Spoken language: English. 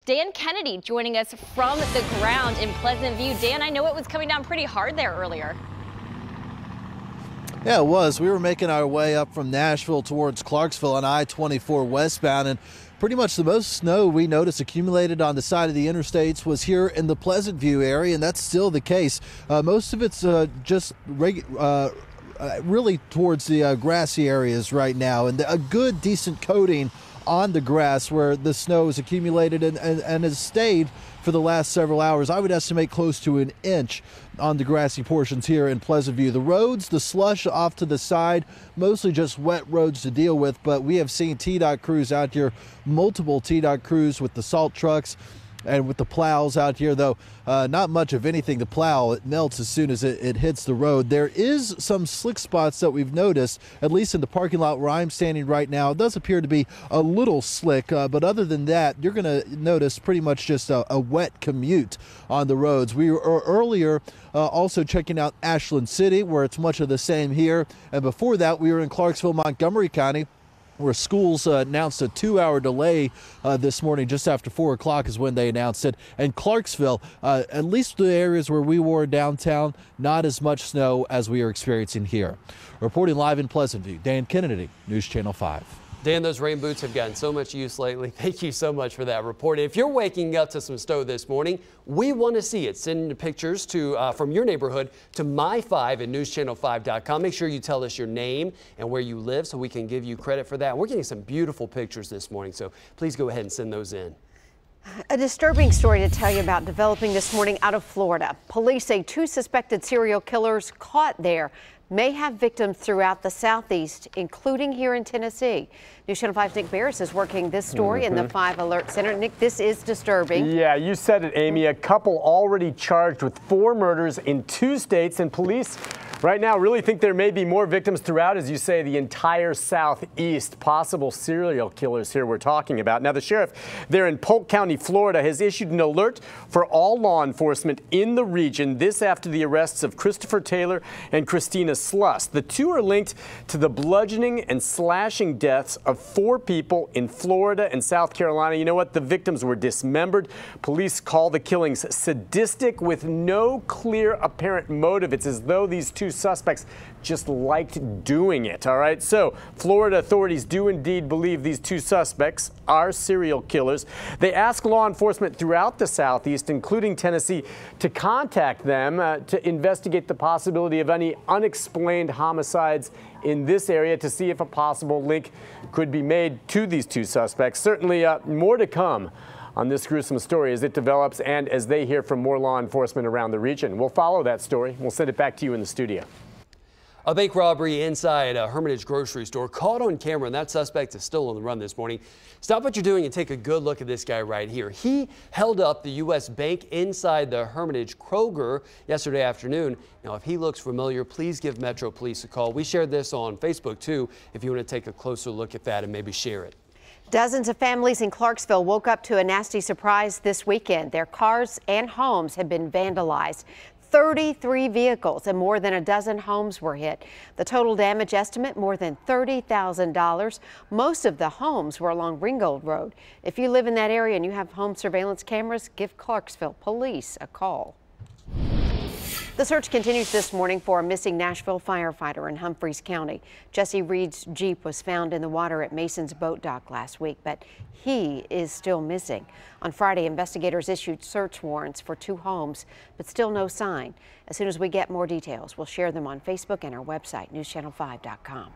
Dan Kennedy joining us from the ground in Pleasant View. Dan, I know it was coming down pretty hard there earlier. Yeah, it was. We were making our way up from Nashville towards Clarksville on I-24 westbound, and pretty much the most snow we noticed accumulated on the side of the interstates was here in the Pleasant View area, and that's still the case. Most of it's just really towards the grassy areas right now, and a good, decent coating on the grass where the snow is accumulated and has stayed for the last several hours. I would estimate close to an inch on the grassy portions here in Pleasant View. The roads, the slush off to the side, mostly just wet roads to deal with, but we have seen TDOT crews out here, multiple TDOT crews with the salt trucks and with the plows out here, though not much of anything to plow. It melts as soon as it hits the road. There is some slick spots that we've noticed, at least in the parking lot where I'm standing right now. It does appear to be a little slick, but other than that, you're going to notice pretty much just a wet commute on the roads. We were earlier also checking out Ashland City, where it's much of the same here. And before that, we were in Clarksville, Montgomery County, where schools announced a 2-hour delay this morning. Just after 4 o'clock is when they announced it. And Clarksville, at least the areas where we were downtown, not as much snow as we are experiencing here. Reporting live in Pleasant View, Dan Kennedy, News Channel 5. Dan, those rain boots have gotten so much use lately. Thank you so much for that report. If you're waking up to some snow this morning, we want to see it. Send the pictures from your neighborhood to My5 at newschannel5.com. Make sure you tell us your name and where you live so we can give you credit for that. We're getting some beautiful pictures this morning, so please go ahead and send those in. A disturbing story to tell you about developing this morning out of Florida. Police say 2 suspected serial killers caught there may have victims throughout the southeast, including here in Tennessee. News Channel 5's Nick Barris is working this story in the 5 Alert Center. Nick, this is disturbing. Yeah, you said it, Amy. A couple already charged with 4 murders in 2 states, and police right now really think there may be more victims throughout, as you say, the entire southeast. Possible serial killers here we're talking about. Now, the sheriff there in Polk County, Florida, has issued an alert for all law enforcement in the region. This after the arrests of Christopher Taylor and Christina Sluss. The 2 are linked to the bludgeoning and slashing deaths of 4 people in Florida and South Carolina. You know what? The victims were dismembered. Police call the killings sadistic with no clear apparent motive. It's as though these 2 suspects just liked doing it. All right. So Florida authorities do indeed believe these 2 suspects are serial killers. They ask law enforcement throughout the southeast, including Tennessee, to contact them to investigate the possibility of any unexplained homicides in this area to see if a possible link could be made to these 2 suspects. Certainly more to come on this gruesome story as it develops and as they hear from more law enforcement around the region. We'll follow that story. We'll send it back to you in the studio. A bank robbery inside a Hermitage grocery store caught on camera, and that suspect is still on the run this morning. Stop what you're doing and take a good look at this guy right here. He held up the U.S. Bank inside the Hermitage Kroger yesterday afternoon. Now, if he looks familiar, please give Metro Police a call. We shared this on Facebook, too, if you want to take a closer look at that and maybe share it. Dozens of families in Clarksville woke up to a nasty surprise this weekend. Their cars and homes had been vandalized. 33 vehicles and more than a dozen homes were hit. The total damage estimate, more than $30,000. Most of the homes were along Ringgold Road. If you live in that area and you have home surveillance cameras, give Clarksville Police a call. The search continues this morning for a missing Nashville firefighter in Humphreys County. Jesse Reed's Jeep was found in the water at Mason's Boat Dock last week, but he is still missing. On Friday, investigators issued search warrants for 2 homes, but still no sign. As soon as we get more details, we'll share them on Facebook and our website, newschannel5.com.